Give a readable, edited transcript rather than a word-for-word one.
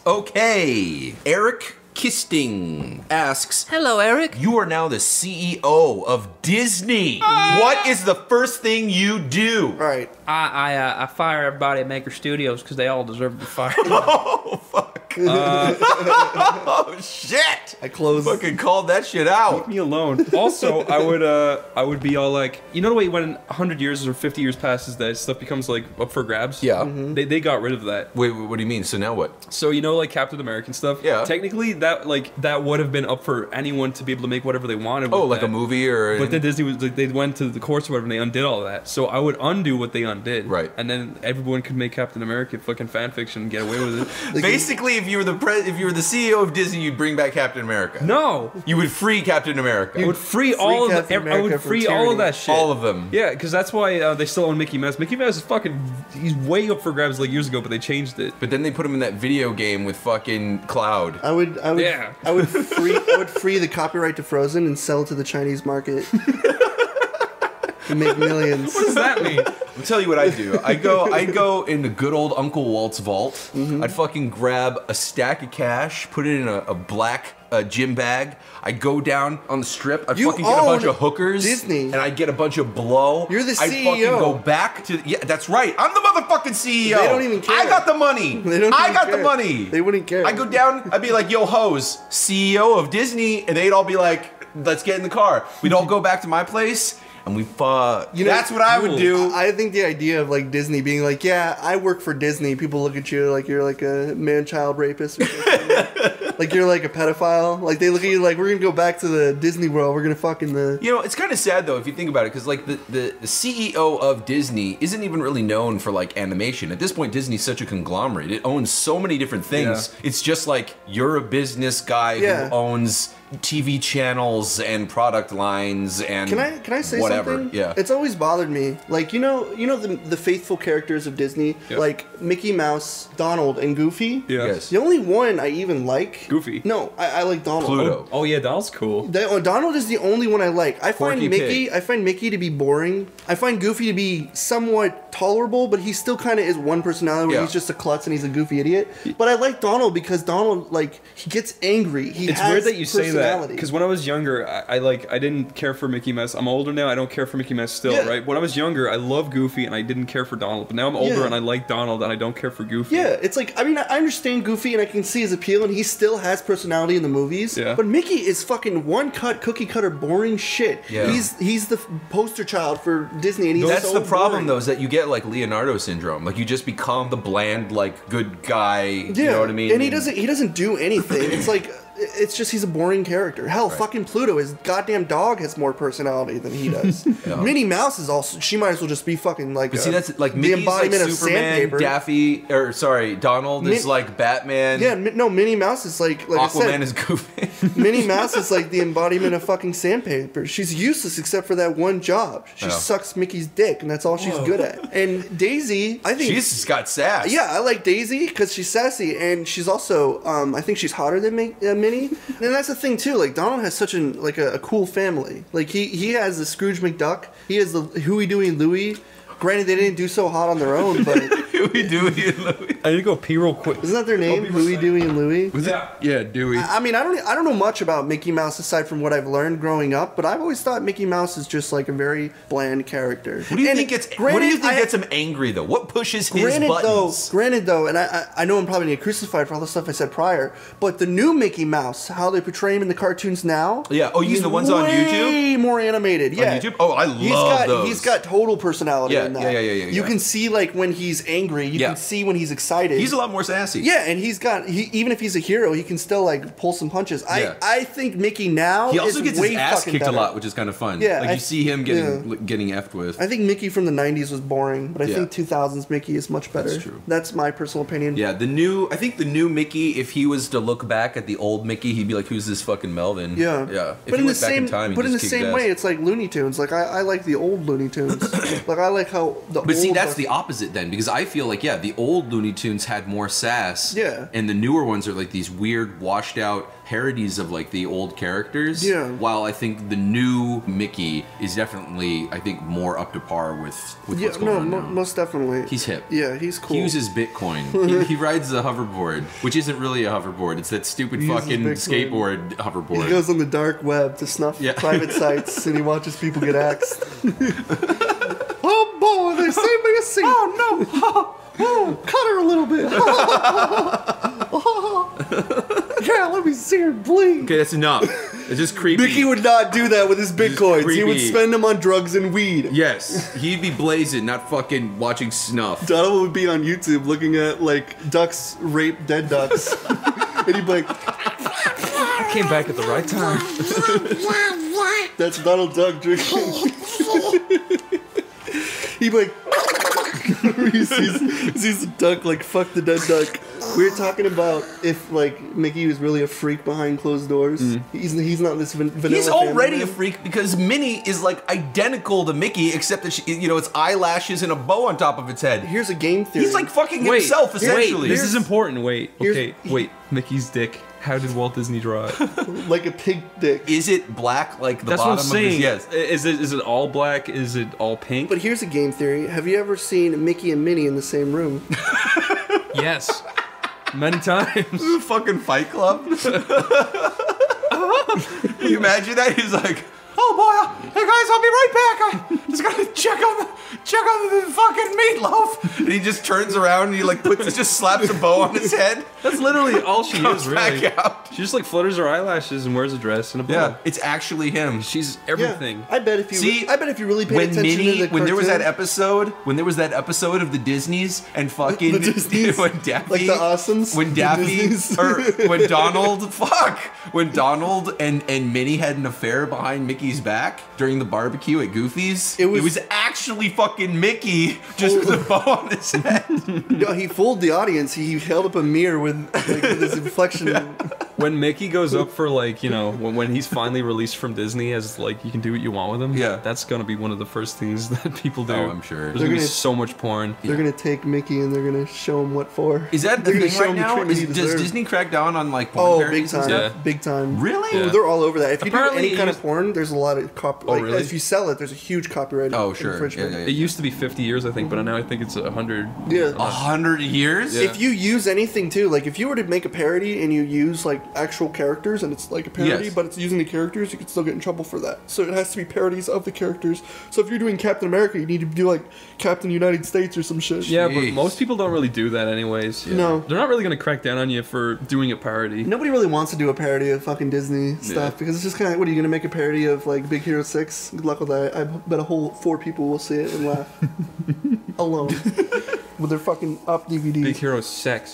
Okay, Eric Kisting asks, hello, Eric. you are now the CEO of Disney. What is the first thing you do? Right. I fire everybody at Maker Studios because they all deserve to be fired. Oh, fuck. Oh, shit. I close. Fucking called that shit out. Leave me alone. Also, I would be all like, you know the way when 100 years or 50 years passes, that stuff becomes like up for grabs? Yeah. They got rid of that. Wait, what do you mean? So now what? So you know, like Captain American stuff. Yeah. Technically, that would have been up for anyone to be able to make whatever they wanted. Oh, with like that. a movie or? But then Disney was like, they went to the courts or whatever, and they undid all of that. So I would undo what they undid. Right. And then everyone could make Captain America fucking fan fiction and get away with it. Basically, if you were the CEO of Disney, you'd bring back Captain America. No. You would free Captain America. I would free all of Captain I would America free from all of tyranny. that shit. All of them. Yeah, because that's why they still own Mickey Mouse. Mickey Mouse is he's way up for grabs like years ago, but they changed it. But then they put him in that video game with fucking Cloud. I would Yeah. I would free the copyright to Frozen and sell it to the Chinese market. And make millions. What does that mean? I'll tell you what I do. I'd go in the good old Uncle Walt's vault. I'd fucking grab a stack of cash, put it in a black gym bag. I'd go down on the strip. I'd You fucking get a bunch own of hookers. Disney. And I'd get a bunch of blow. You're the I'd fucking CEO. go back to... Yeah, that's right. I'm the motherfucking CEO. They don't even care. I got the money. They don't I even got care. the money. They wouldn't care. I'd go down. I'd be like, yo, hoes, CEO of Disney. And they'd all be like, let's get in the car. We'd all go back to my place. And we You know, that's what I would do. I think the idea of like Disney being like, yeah, I work for Disney. People look at you like you're like a man-child rapist or something. Like you're like a pedophile. Like they look at you like, we're gonna go back to the Disney World. We're gonna fucking the. You know, it's kind of sad though if you think about it, because like the CEO of Disney isn't even really known for like animation. At this point, Disney's such a conglomerate. It owns so many different things. Yeah. It's just like you're a business guy Yeah. who owns TV channels and product lines and Can I say whatever. something? Yeah. It's always bothered me. Like you know the faithful characters of Disney, Yeah. like Mickey Mouse, Donald, and Goofy. Yeah. Yes. The only one I even like. Goofy. No, I like Donald. Pluto. Oh yeah, Donald's cool. Donald is the only one I like. I find Porky Mickey. Pig. I find Mickey to be boring. I find Goofy to be somewhat tolerable, but he still kind of is one personality where Yeah. he's just a klutz and he's a goofy idiot. But I like Donald because Donald, like, he gets angry. It's has weird that you say that personality. because when I was younger, I didn't care for Mickey Mouse. I'm older now. I don't care for Mickey Mouse still, Yeah. right? When I was younger, I loved Goofy and I didn't care for Donald. But now I'm older Yeah. and I like Donald and I don't care for Goofy. Yeah, it's like, I mean, I understand Goofy and I can see his appeal and he still has personality in the movies. Yeah. But Mickey is fucking cookie cutter, boring shit. Yeah. He's the poster child for Disney and he's That's so the problem, boring. though, is that you get like Leonardo syndrome. Like you just become the bland, like good guy. Yeah, You know what I mean? And he doesn't do anything. It's like it's just he's a boring character. Hell, fucking Pluto, his goddamn dog has more personality than he does. Minnie Mouse is also she might as well just be fucking like But see, that's like the Mickey's embodiment like of Superman, sandpaper. Daffy, or sorry, Donald is Min- like Batman. Yeah, no, Minnie Mouse is like I Aquaman said, is Goofy. Minnie Mouse is like the embodiment of fucking sandpaper. She's useless except for that one job. She Yeah. sucks Mickey's dick, and that's all she's good at. And Daisy, I think She's just got sass. yeah, I like Daisy because she's sassy, and she's also, I think she's hotter than Minnie. And that's the thing too. Like Donald has such a cool family. Like he has the Scrooge McDuck. He has the Huey, Dewey, and Louie. Granted, they didn't do so hot on their own, but Huey, Dewey, and Louie. I need to go pee real quick. isn't that their name? Huey, Dewey, and Louie. Was it? Yeah, Dewey. I mean, I don't know much about Mickey Mouse aside from what I've learned growing up, but I've always thought Mickey Mouse is just like a very bland character. What do you think gets? What do you think gets him angry though? What pushes his buttons? Granted though, and I know I'm probably gonna get crucified for all the stuff I said prior, but the new Mickey Mouse, how they portray him in the cartoons now, Yeah. Oh, you mean the ones on YouTube? way more animated. Yeah. YouTube? Oh, I love those. He's got total personality Yeah, in that. yeah. You can see like when he's angry. You Yeah. can see when he's excited. He's a lot more sassy. Yeah, and even if he's a hero, he can still like pull some punches. Yeah. I think Mickey now He also is gets way his ass fucking kicked better. a lot, which is kind of fun. Yeah, like you see him getting effed with. I think Mickey from the 90s was boring, but I Yeah. think 2000s Mickey is much better. That's true. That's my personal opinion. Yeah, I think the new Mickey, if he was to look back at the old Mickey, he'd be like, "Who's this fucking Melvin?" Yeah. yeah. If But he in the went back same, in time, he'd but in the just kick his same ass. way, it's like Looney Tunes. Like I like the old Looney Tunes. Like I like how the But see, old that's the opposite then, because I feel like, yeah, the old Looney Tunes had more sass. Yeah. And the newer ones are like these weird, washed out parodies of like the old characters. Yeah. While I think the new Mickey is definitely, I think, more up to par with what's going on now. most definitely. He's hip. Yeah, he's cool. He uses Bitcoin. he rides a hoverboard, which isn't really a hoverboard. It's that stupid He uses fucking Bitcoin. skateboard hoverboard. He goes on the dark web to snuff Yeah. private sites, and he watches people get axed. Oh boy, they saved me a seat. Oh no! Oh, cut her a little bit. Yeah, let me see her bleed. Okay, that's enough. It's just creepy. Mickey would not do that with his bitcoins. He would creepy. spend them on drugs and weed. Yes, he'd be blazing, not fucking watching snuff. Donald would be on YouTube looking at like ducks rape dead ducks, and he'd be like, I came back at the right time. "That's Donald Duck drinking." He'd be like, he sees the duck like fuck the dead duck. We were talking about if like Mickey was really a freak behind closed doors. He's not this vanilla. He's family already man. a freak because Minnie is like identical to Mickey, except that she, it's eyelashes and a bow on top of its head. Here's a game theory. He's like fucking himself, essentially. Wait, this is important. Wait, Here's- okay, wait. Mickey's dick. How did Walt Disney draw it? like a pig dick. Is it black like the That's what I'm bottom saying. of his? Yes. Is it all black? Is it all pink? But here's a game theory. Have you ever seen Mickey and Minnie in the same room? Yes, many times. This is a fucking Fight Club. Can you imagine that? He's like, "Oh boy, hey guys, I'll be right back. I just gotta check on the fucking meatloaf." And he just turns around and he like just slaps a bow on his head. That's literally all she Comes is, really. back out. She just like flutters her eyelashes and wears a dress and a bow. Yeah, it's actually him. She's everything. Yeah, I bet if you really paid when attention to the when there was that cartoon- episode of the Disneys and fucking The Disneys? when Daffy, Like the Awesomes? when The Daffy Disneys? or when Donald and Minnie had an affair behind Mickey's back during the barbecue at Goofy's, It it was- was actually fucking Mickey just with a bow on his head. No, he fooled the audience. He held up a mirror with this inflection. When Mickey goes up for like, when he's finally released from Disney as like you can do what you want with him. Yeah. That's gonna be one of the first things that people do. Oh, I'm sure. There's gonna be gonna- so much porn. They're gonna take Mickey and they're gonna show him what for. Is that the They're gonna thing show right him the now? treatment he Does deserves. Disney crack down on like porn Oh, big parodies and time, stuff? Yeah. big time. Really? Oh, they're all over that. If you Apparently do any it kind of used- porn, there's a lot of Oh, really? if you sell it, there's a huge copyright. Oh, sure. infringement. Yeah. It used to be 50 years, I think, but now I think it's 100. Yeah. 100 years? Yeah. If you use anything too, like if you were to make a parody and you use like actual characters and it's like a parody, Yes. but it's using the characters, you could still get in trouble for that. So it has to be parodies of the characters. So if you're doing Captain America, you need to do like Captain United States or some shit. Yeah, but Jeez. most people don't really do that anyways. No. They're not really gonna crack down on you for doing a parody. Nobody really wants to do a parody of fucking Disney stuff because it's just kind of, what are you going to make a parody of like Big Hero 6? Good luck with that. I bet a whole 4 people will see it and laugh. Alone. With their fucking up DVDs. Big Hero Sex.